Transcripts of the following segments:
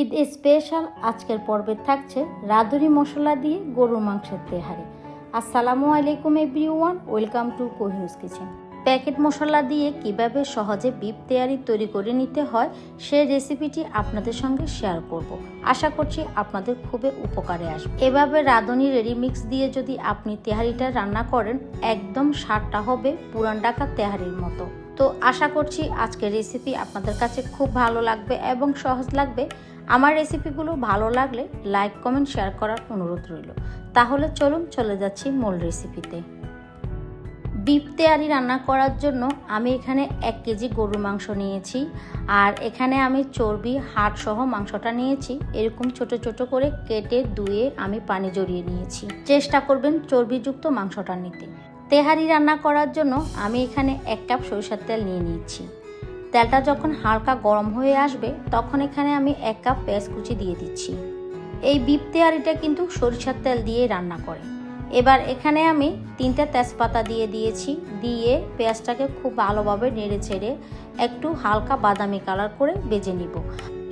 Eid special আজকের পর্বে থাকছে রাঁধুনি মশলা দিয়ে গরুর মাংসের তেহারি। আসসালামু আলাইকুম এভরিওয়ান, ওয়েলকাম টু কোহিনুস কিচেন। প্যাকেট মশলা দিয়ে কিভাবে সহজে বিফ তেহারি তৈরি করে নিতে হয় সেই রেসিপিটি আপনাদের সঙ্গে শেয়ার করব। আশা করছি আপনাদের খুবই উপকারে আসবে। এভাবে রাঁধুনি রেডি মিক্স দিয়ে যদি আপনি তেহারিটা রান্না করেন, একদম স্বাদটা হবে পুরান ঢাকা তেহারির মতো। তো আশা করছি আজকের রেসিপি আপনাদের কাছে খুব ভালো লাগবে এবং সহজ লাগবে। আমার রেসিপিগুলো ভালো লাগলে লাইক কমেন্ট শেয়ার করার অনুরোধ রইল। তাহলে চলুন চলে যাচ্ছি মূল রেসিপিতে। বিফ তেহারি রান্না করার জন্য আমি এখানে 1 কেজি গরুর মাংস নিয়েছি, আর এখানে আমি চর্বি হাড় সহ মাংসটা নিয়েছি। এরকম ছোট ছোট করে কেটে ধুয়ে আমি পানি জড়িয়ে নিয়েছি। চেষ্টা করবেন চর্বিযুক্ত মাংসটা নিতে। তেহারি রান্না করার জন্য আমি এখানে 1 কাপ সরিষার তেল নিয়ে নিয়েছি। তেলটা যখন হালকা গরম হয়ে আসবে তখন এখানে আমি 1 কাপ পেঁয়াজ কুচি দিয়ে দিচ্ছি। এই বিফ তেহারিটা কিন্তু সরিষার তেল দিয়ে রান্না করে। এবার এখানে আমি 3টা তেজপাতা দিয়ে দিয়েছি। দিয়ে পেঁয়াজটাকে খুব ভালোভাবে নেড়ে ছেড়ে একটু হালকা বাদামি কালার করে ভেজে নিব।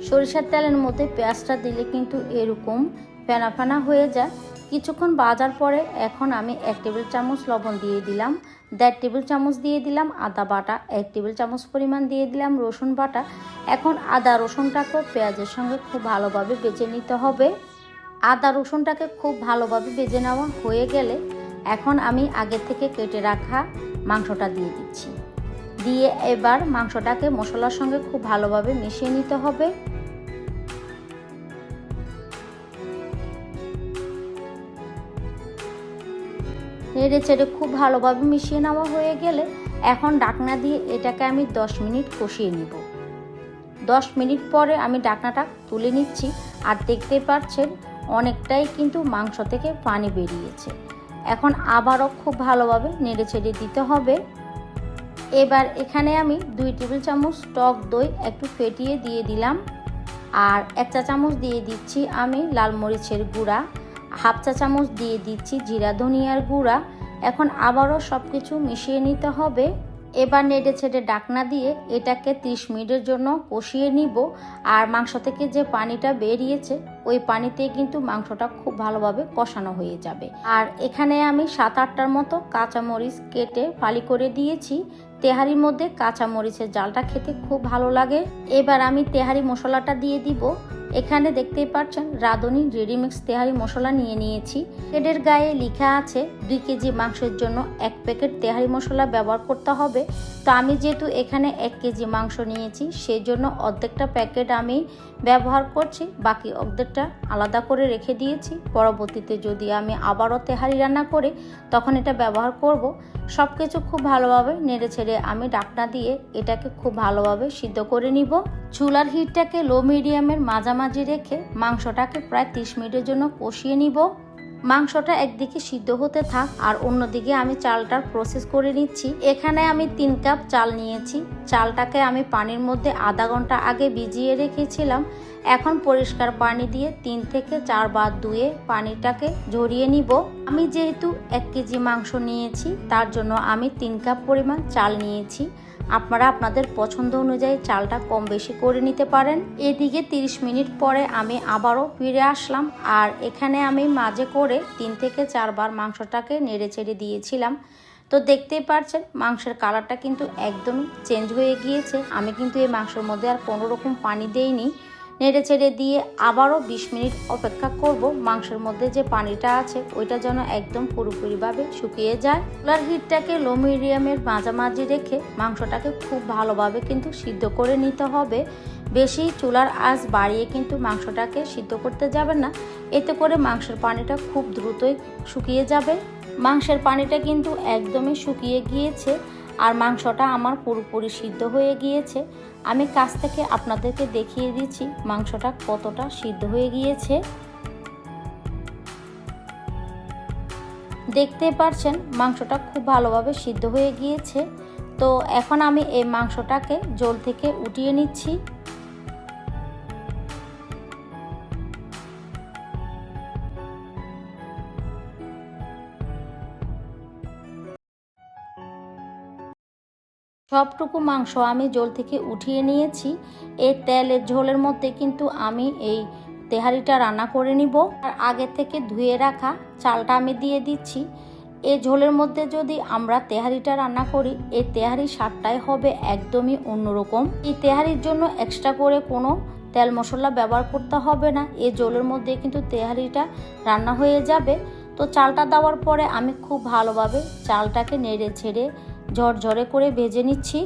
সরিষার তেলের মধ্যে পেঁয়াজটা দিলে কিন্তু এরকম ফেনা ফেনা হয়ে যায়। কিছুক্ষণ ভাজার পরে এখন আমি 1 টেবিল চামচ লবণ দিয়ে দিলাম, 1.5 টেবিল চামচ দিয়ে দিলাম আদা বাটা, 1 টেবিল চামচ পরিমাণ দিয়ে দিলাম রসুন বাটা। এখন আদা রসুনটাকে পেঁয়াজের সঙ্গে খুব ভালোভাবে ভেজে নিতে হবে। আদা রসুনটাকে খুব ভালোভাবে ভেজে নেওয়া হয়ে গেলে এখন আমি আগে থেকে কেটে রাখা মাংসটা দিয়ে দিচ্ছি। দিয়ে এবার মাংসটাকে মশলার সঙ্গে খুব ভালোভাবে মিশিয়ে নিতে হবে। নেড়ে চেড়ে খুব ভালোভাবে মিশিয়ে নেওয়া হয়ে গেলে এখন ঢাকনা দিয়ে এটাকে আমি 10 মিনিট কষিয়ে নিব। 10 মিনিট পরে আমি ঢাকনাটা তুলে নিচ্ছি, আর দেখতে পাচ্ছেন অনেকটাই কিন্তু মাংস থেকে পানি বেরিয়েছে। এখন আবারও খুব ভালোভাবে নেড়ে চেড়ে দিতে হবে। এবার এখানে আমি 2 টেবিল চামচ টক দই একটু ফেটিয়ে দিয়ে দিলাম, আর 1 চা চামচ দিয়ে দিচ্ছি আমি লাল মরিচের গুঁড়া, 1/2 চা চামচ দিয়ে দিচ্ছি জিরা ধনিয়ার গুঁড়া। এখন আবারও সব কিছু মিশিয়ে নিতে হবে। এবার নেড়ে ছেড়ে ঢাকনা দিয়ে এটাকে 30 মিনিটের জন্য কষিয়ে নিব। আর মাংস থেকে যে পানিটা বেরিয়েছে ওই পানিতে কিন্তু মাংসটা খুব ভালোভাবে কষানো হয়ে যাবে। আর এখানে আমি 7-8টার মতো কাঁচামরিচ কেটে ফালি করে দিয়েছি। তেহারির মধ্যে কাঁচামরিচের জালটা খেতে খুব ভালো লাগে। এবার আমি তেহারি মশলাটা দিয়ে দিব। এখানে দেখতেই পাচ্ছেন রাঁধুনি রেডিমিক্স তেহারি মশলা নিয়ে নিয়েছি। প্যাকেটের গায়ে লেখা আছে 2 কেজি মাংসের জন্য 1 প্যাকেট তেহারি মশলা ব্যবহার করতে হবে। তো আমি যেহেতু এখানে 1 কেজি মাংস নিয়েছি সেই জন্য অর্ধেকটা প্যাকেট আমি ব্যবহার করছি, বাকি অর্ধেকটা আলাদা করে রেখে দিয়েছি। পরবর্তীতে যদি আমি আবারও তেহারি রান্না করি তখন এটা ব্যবহার করব। সব কিছু খুব ভালোভাবে নেড়ে ছেড়ে আমি ঢাকনা দিয়ে এটাকে খুব ভালোভাবে সিদ্ধ করে নিব। চুলার হিটটাকে লো মিডিয়ামের মাঝামাঝি রেখে মাংসটাকে প্রায় 30 মিনিটের জন্য কষিয়ে নিব। মাংসটা একদিকে সিদ্ধ হতে থাক আর অন্যদিকে আমি চালটার প্রসেস করে নিচ্ছি। এখানে আমি 3 কাপ চাল নিয়েছি। চালটাকে আমি পানির মধ্যে আধা ঘন্টা আগে ভিজিয়ে রেখেছিলাম। এখন পরিষ্কার পানি দিয়ে 3 থেকে 4 বার ধুয়ে পানিটাকে ঝরিয়ে নিব। আমি যেহেতু 1 কেজি মাংস নিয়েছি তার জন্য আমি 3 কাপ পরিমাণ চাল নিয়েছি। আপনারা আপনাদের পছন্দ অনুযায়ী চালটা কম বেশি করে নিতে পারেন। এদিকে 30 মিনিট পরে আমি আবারও ফিরে আসলাম, আর এখানে আমি মাঝে করে 3 থেকে 4 বার মাংসটাকে নেড়ে চেড়ে দিয়েছিলাম। তো দেখতেই পাচ্ছেন মাংসের কালারটা কিন্তু একদমই চেঞ্জ হয়ে গিয়েছে। আমি কিন্তু এই মাংসের মধ্যে আর কোনো রকম পানি দেইনি। নেড়ে চেড়ে দিয়ে আবারও 20 মিনিট অপেক্ষা করব। মাংসের মধ্যে যে পানিটা আছে ওইটা যেন একদম পুরোপুরিভাবে শুকিয়ে যায়। চুলার হিটটাকে লো মিডিয়ামের মাঝামাঝি রেখে মাংসটাকে খুব ভালোভাবে কিন্তু সিদ্ধ করে নিতে হবে। বেশি চুলার আঁচ বাড়িয়ে কিন্তু মাংসটাকে সিদ্ধ করতে যাবেন না, এতে করে মাংসের পানিটা খুব দ্রুতই শুকিয়ে যাবে। মাংসের পানিটা কিন্তু একদমই শুকিয়ে গিয়েছে, আর মাংসটা আমার পুরোপুরি সিদ্ধ হয়ে গিয়েছে। আমি কাছ থেকে আপনাদেরকে দেখিয়ে দিচ্ছি মাংসটা কতটা সিদ্ধ হয়ে গিয়েছে। দেখতে পাচ্ছেন মাংসটা খুব ভালোভাবে সিদ্ধ হয়ে গিয়েছে। তো এখন আমি এই মাংসটাকে জল থেকে উঠিয়ে নিচ্ছি। সবটুকু মাংস আমি ঝোল থেকে উঠিয়ে নিয়েছি। এই তেলের ঝোলের মধ্যে কিন্তু আমি এই তেহারিটা রান্না করে নিব। আর আগে থেকে ধুয়ে রাখা চালটা আমি দিয়ে দিচ্ছি। এই ঝোলের মধ্যে যদি আমরা তেহারিটা রান্না করি, এই তেহারির স্বাদটাই হবে একদমই অন্যরকম। এই তেহারির জন্য এক্সট্রা করে কোনো তেল মশলা ব্যবহার করতে হবে না। এই ঝোলের মধ্যে কিন্তু তেহারিটা রান্না হয়ে যাবে। তো চালটা দেওয়ার পরে আমি খুব ভালোভাবে চালটাকে নেড়ে ছেড়ে ঝরঝরে করে ভেজে নিচ্ছি।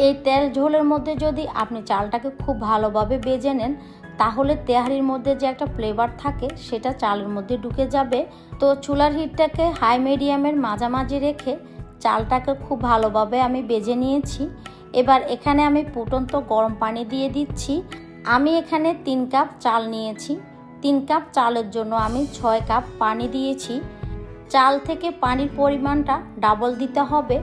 এই তেল ঝোলের মধ্যে যদি আপনি চালটাকে খুব ভালোভাবে ভেজে নেন, তাহলে তেহারির মধ্যে যে একটা ফ্লেভার থাকে সেটা চালের মধ্যে ঢুকে যাবে। তো চুলার হিটটাকে হাই মিডিয়ামের মাঝামাঝি রেখে চালটাকে খুব ভালোভাবে আমি ভেজে নিয়েছি। এবার এখানে আমি ফুটন্ত গরম পানি দিয়ে দিচ্ছি। আমি এখানে 3 কাপ চাল নিয়েছি। 3 কাপ চালের জন্য আমি 6 কাপ পানি দিয়েছি। চাল থেকে পানির পরিমাণটা ডাবল দিতে হবে।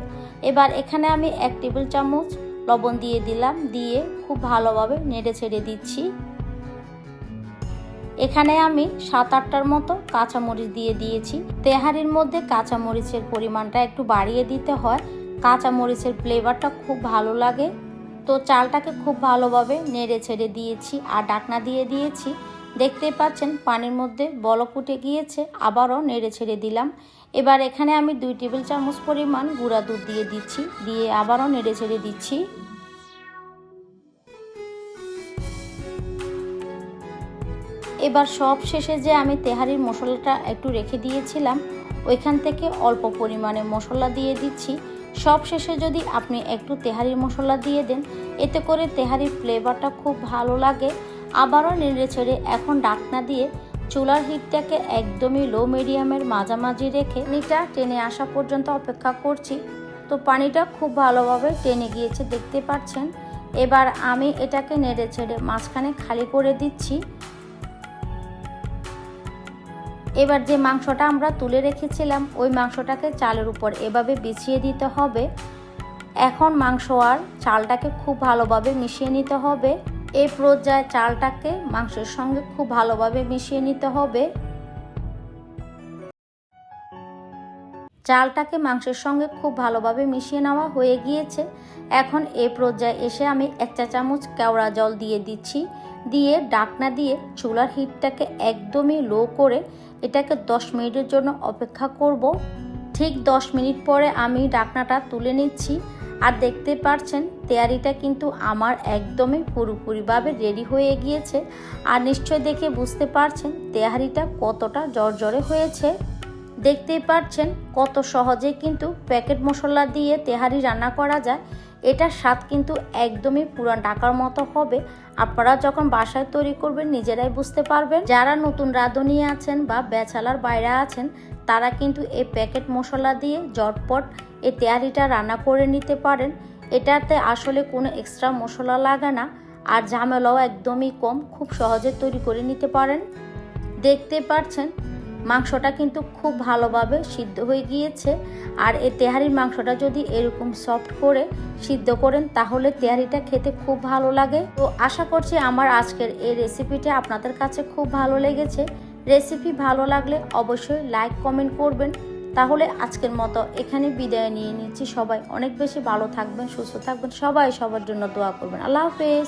এবার এখানে আমি 1 টেবিল চামচ লবণ দিয়ে দিলাম, দিয়ে খুব ভালোভাবে নেড়ে ছেড়ে দিচ্ছি। এখানে আমি 7-8টার মতো কাঁচামরিচ দিয়ে দিয়েছি। তেহারির মধ্যে কাঁচামরিচের পরিমাণটা একটু বাড়িয়ে দিতে হয়, কাঁচামরিচের ফ্লেভারটা খুব ভালো লাগে। তো চালটাকে খুব ভালোভাবে নেড়ে ছেড়ে দিয়েছি আর ঢাকনা দিয়ে দিয়েছি। দেখতে পাচ্ছেন পানির মধ্যে বলক উঠে গিয়েছে, আবারও নেড়ে ছেড়ে দিলাম। এবার এখানে আমি 2 টেবিল চামচ পরিমাণ গুঁড়া দুধ দিয়ে দিচ্ছি, দিয়ে আবারও নেড়ে ছেড়ে দিচ্ছি। এবার সব শেষে যে আমি তেহারির মশলাটা একটু রেখে দিয়েছিলাম, ওইখান থেকে অল্প পরিমাণে মশলা দিয়ে দিচ্ছি। সব শেষে যদি আপনি একটু তেহারির মশলা দিয়ে দেন, এতে করে তেহারির ফ্লেভারটা খুব ভালো লাগে। আবারও নেড়ে ছেড়ে এখন ঢাকনা দিয়ে চুলার হিটটাকে একদমই লো মিডিয়ামের মাঝামাঝি রেখে পানিটা টেনে আসা পর্যন্ত অপেক্ষা করছি। তো পানিটা খুব ভালোভাবে টেনে গিয়েছে, দেখতে পাচ্ছেন। এবার আমি এটাকে নেড়ে ছেড়ে মাঝখানে খালি করে দিচ্ছি। এবার যে মাংসটা আমরা তুলে রেখেছিলাম, ওই মাংসটাকে চালের উপর এভাবে বিছিয়ে দিতে হবে। এখন মাংস আর চালটাকে খুব ভালোভাবে মিশিয়ে নিতে হবে। এই পর্যায়ে চালটাকে মাংসের সঙ্গে খুব ভালোভাবে মিশিয়ে নিতে হবে। চালটাকে মাংসের সঙ্গে খুব ভালোভাবে মিশিয়ে নেওয়া হয়ে গিয়েছে। এখন এই পর্যায়ে এসে আমি 1 চা চামচ কেওড়া জল দিয়ে দিচ্ছি, দিয়ে ঢাকনা দিয়ে চুলার হিটটাকে একদমই লো করে এটাকে 10 মিনিটের জন্য অপেক্ষা করব। ঠিক 10 মিনিট পরে আমি ঢাকনাটা তুলে নিচ্ছি। আর দেখতে পাচ্ছেন তেহারিটা কিন্তু আমার একদমই পুরোপুরিভাবে রেডি হয়ে গিয়েছে। আর নিশ্চয় দেখে বুঝতে পারছেন তেহারিটা কতটা জর্জরে হয়েছে। দেখতেই পাচ্ছেন কত সহজে কিন্তু প্যাকেট মশলা দিয়ে তেহারি রান্না করা যায়। এটার স্বাদ কিন্তু একদমই পুরান ঢাকার মতো হবে। আপনারা যখন বাসায় তৈরি করবেন নিজেরাই বুঝতে পারবেন। যারা নতুন রাঁধুনি আছেন বা ব্যাচেলার বাইরে আছেন, তারা কিন্তু এই প্যাকেট মশলা দিয়ে ঝটপট এই তেহারিটা রান্না করে নিতে পারেন। এটাতে আসলে কোনো এক্সট্রা মশলা লাগে না, আর ঝামেলাও একদমই কম, খুব সহজে তৈরি করে নিতে পারেন। দেখতে পাচ্ছেন মাংসটা কিন্তু খুব ভালোভাবে সিদ্ধ হয়ে গিয়েছে। আর এই তেহারির মাংসটা যদি এরকম সফট করে সিদ্ধ করেন, তাহলে তেহারিটা খেতে খুব ভালো লাগে। তো আশা করছি আমার আজকের এই রেসিপিটা আপনাদের কাছে খুব ভালো লেগেছে। রেসিপি ভালো লাগলে অবশ্যই লাইক কমেন্ট করবেন। তাহলে আজকের মতো এখানে বিদায় নিয়ে নিচ্ছি। সবাই অনেক বেশি ভালো থাকবেন, সুস্থ থাকবেন, সবাই সবার জন্য দোয়া করবেন। আল্লাহ হাফেজ।